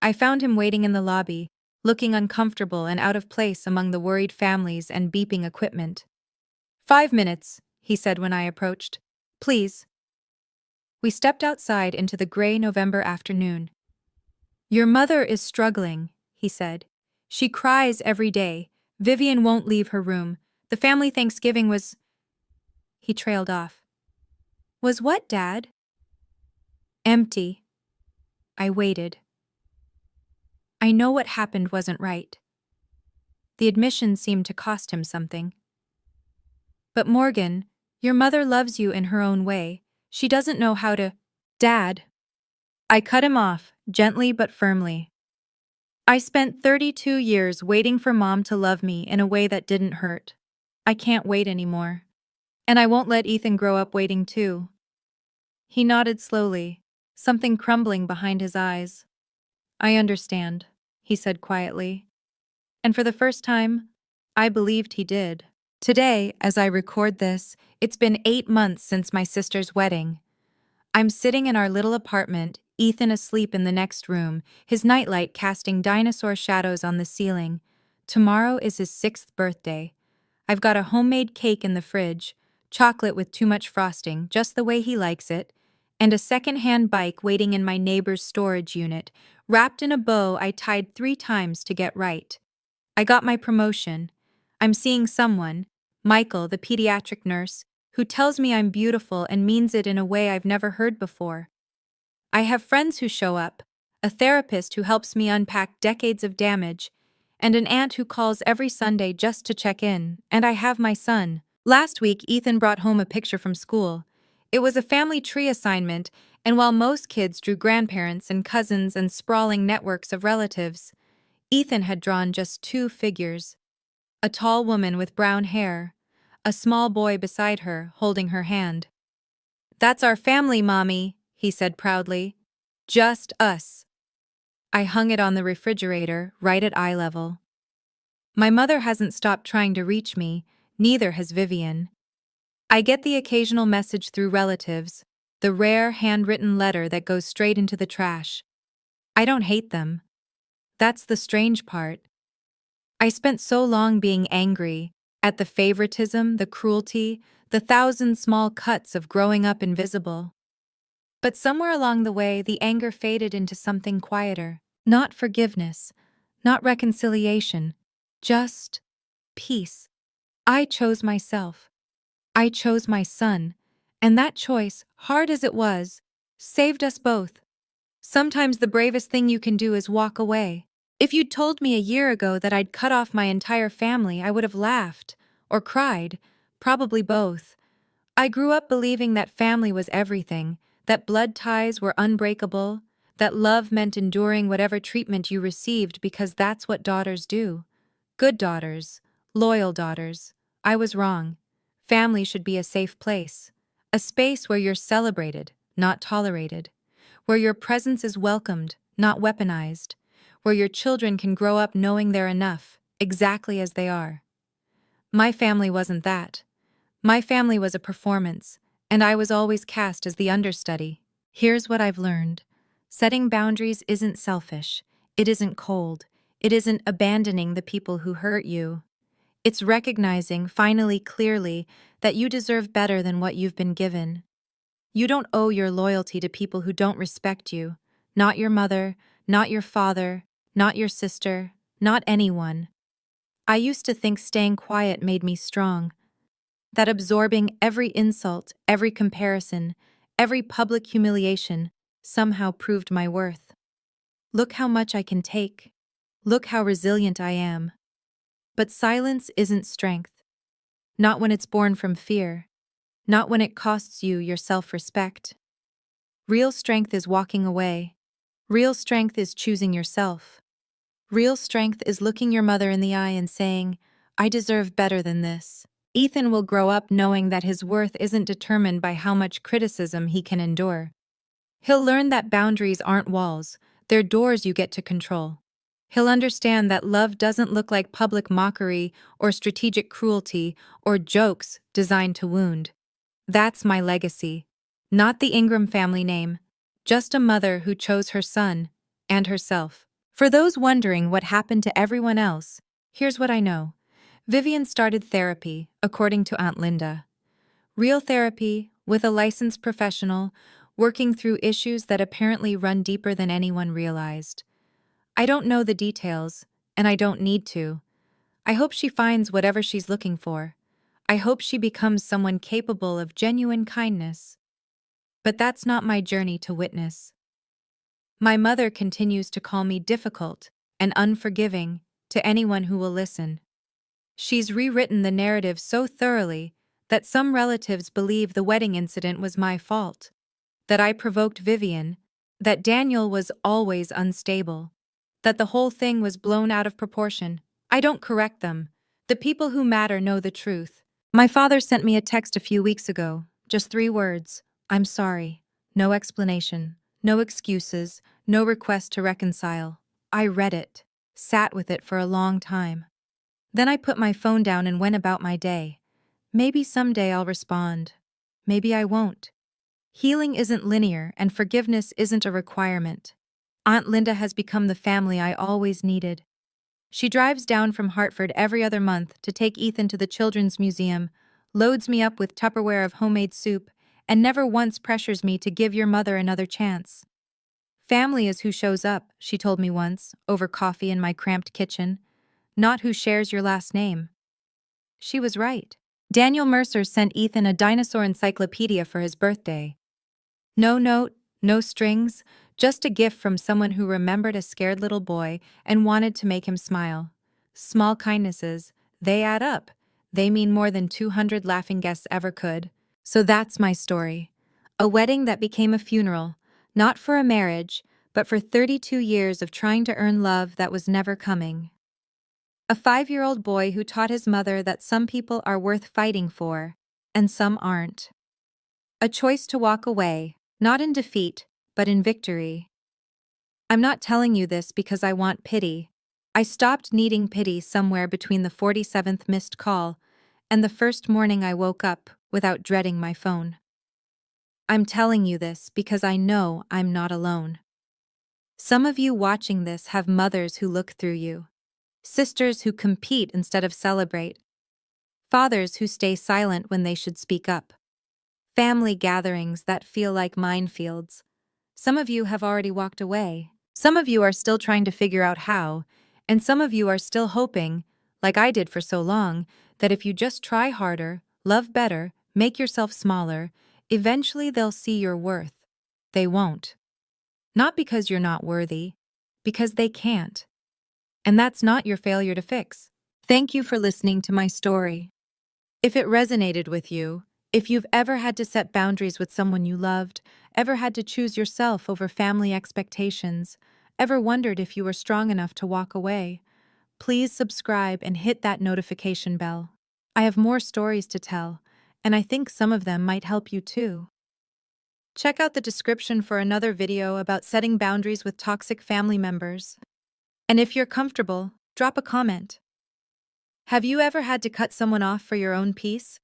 I found him waiting in the lobby, looking uncomfortable and out of place among the worried families and beeping equipment. 5 minutes, he said when I approached. Please. We stepped outside into the gray November afternoon. Your mother is struggling, he said. She cries every day. Vivian won't leave her room. The family Thanksgiving was... He trailed off. Was what, Dad? Empty. I waited. I know what happened wasn't right. The admission seemed to cost him something. But Morgan, your mother loves you in her own way. She doesn't know how to... Dad. I cut him off, gently but firmly. I spent 32 years waiting for Mom to love me in a way that didn't hurt. I can't wait anymore. And I won't let Ethan grow up waiting too. He nodded slowly, something crumbling behind his eyes. I understand, he said quietly. And for the first time, I believed he did. Today, as I record this, it's been 8 months since my sister's wedding. I'm sitting in our little apartment, Ethan asleep in the next room, his nightlight casting dinosaur shadows on the ceiling. Tomorrow is his 6th birthday. I've got a homemade cake in the fridge, chocolate with too much frosting, just the way he likes it, and a second-hand bike waiting in my neighbor's storage unit, wrapped in a bow I tied 3 times to get right. I got my promotion. I'm seeing someone, Michael, the pediatric nurse, who tells me I'm beautiful and means it in a way I've never heard before. I have friends who show up, a therapist who helps me unpack decades of damage, and an aunt who calls every Sunday just to check in, and I have my son. Last week, Ethan brought home a picture from school. It was a family tree assignment, and while most kids drew grandparents and cousins and sprawling networks of relatives, Ethan had drawn just 2 figures. A tall woman with brown hair, a small boy beside her, holding her hand. That's our family, Mommy, he said proudly. Just us. I hung it on the refrigerator, right at eye level. My mother hasn't stopped trying to reach me, neither has Vivian. I get the occasional message through relatives, the rare handwritten letter that goes straight into the trash. I don't hate them. That's the strange part. I spent so long being angry at the favoritism, the cruelty, the 1,000 small cuts of growing up invisible. But somewhere along the way, the anger faded into something quieter. Not forgiveness, not reconciliation, just peace. I chose myself. I chose my son, and that choice, hard as it was, Saved us both. Sometimes the bravest thing you can do is walk away. If you'd told me a year ago that I'd cut off my entire family, I would have laughed. Or cried. Probably both. I grew up believing that family was everything, that blood ties were unbreakable, that love meant enduring whatever treatment you received because that's what daughters do. Good daughters. Loyal daughters. I was wrong. Family should be a safe place. A space where you're celebrated, not tolerated. Where your presence is welcomed, not weaponized. Where your children can grow up knowing they're enough, exactly as they are. My family wasn't that. My family was a performance, and I was always cast as the understudy. Here's what I've learned. Setting boundaries isn't selfish. It isn't cold. It isn't abandoning the people who hurt you. It's recognizing, finally clearly, that you deserve better than what you've been given. You don't owe your loyalty to people who don't respect you. Not your mother, not your father, not your sister, not anyone. I used to think staying quiet made me strong. That absorbing every insult, every comparison, every public humiliation somehow proved my worth. Look how much I can take. Look how resilient I am. But silence isn't strength. Not when it's born from fear. Not when it costs you your self-respect. Real strength is walking away. Real strength is choosing yourself. Real strength is looking your mother in the eye and saying, I deserve better than this. Ethan will grow up knowing that his worth isn't determined by how much criticism he can endure. He'll learn that boundaries aren't walls, they're doors you get to control. He'll understand that love doesn't look like public mockery or strategic cruelty or jokes designed to wound. That's my legacy. Not the Ingram family name, just a mother who chose her son and herself. For those wondering what happened to everyone else, here's what I know. Vivian started therapy, according to Aunt Linda. Real therapy, with a licensed professional, working through issues that apparently run deeper than anyone realized. I don't know the details, and I don't need to. I hope she finds whatever she's looking for. I hope she becomes someone capable of genuine kindness. But that's not my journey to witness. My mother continues to call me difficult and unforgiving to anyone who will listen. She's rewritten the narrative so thoroughly that some relatives believe the wedding incident was my fault, that I provoked Vivian, that Daniel was always unstable, that the whole thing was blown out of proportion. I don't correct them. The people who matter know the truth. My father sent me a text a few weeks ago, just 3 words. I'm sorry. No explanation, no excuses, no request to reconcile. I read it, sat with it for a long time. Then I put my phone down and went about my day. Maybe someday I'll respond. Maybe I won't. Healing isn't linear and forgiveness isn't a requirement. Aunt Linda has become the family I always needed. She drives down from Hartford every other month to take Ethan to the Children's Museum, loads me up with Tupperware of homemade soup, and never once pressures me to give your mother another chance. Family is who shows up, she told me once, over coffee in my cramped kitchen, not who shares your last name. She was right. Daniel Mercer sent Ethan a dinosaur encyclopedia for his birthday. No note, no strings, just a gift from someone who remembered a scared little boy and wanted to make him smile. Small kindnesses, they add up. They mean more than 200 laughing guests ever could. So that's my story. A wedding that became a funeral, not for a marriage, but for 32 years of trying to earn love that was never coming. A 5-year-old boy who taught his mother that some people are worth fighting for, and some aren't. A choice to walk away, not in defeat, but in victory. I'm not telling you this because I want pity. I stopped needing pity somewhere between the 47th missed call and the first morning I woke up without dreading my phone. I'm telling you this because I know I'm not alone. Some of you watching this have mothers who look through you. Sisters who compete instead of celebrate. Fathers who stay silent when they should speak up. Family gatherings that feel like minefields. Some of you have already walked away. Some of you are still trying to figure out how, and some of you are still hoping, like I did for so long, that if you just try harder, love better, make yourself smaller, eventually they'll see your worth. They won't. Not because you're not worthy, because they can't. And that's not your failure to fix. Thank you for listening to my story. If it resonated with you, if you've ever had to set boundaries with someone you loved, ever had to choose yourself over family expectations, ever wondered if you were strong enough to walk away, please subscribe and hit that notification bell. I have more stories to tell, and I think some of them might help you too. Check out the description for another video about setting boundaries with toxic family members. And if you're comfortable, drop a comment. Have you ever had to cut someone off for your own peace?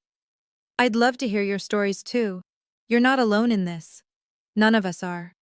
I'd love to hear your stories too. You're not alone in this. None of us are.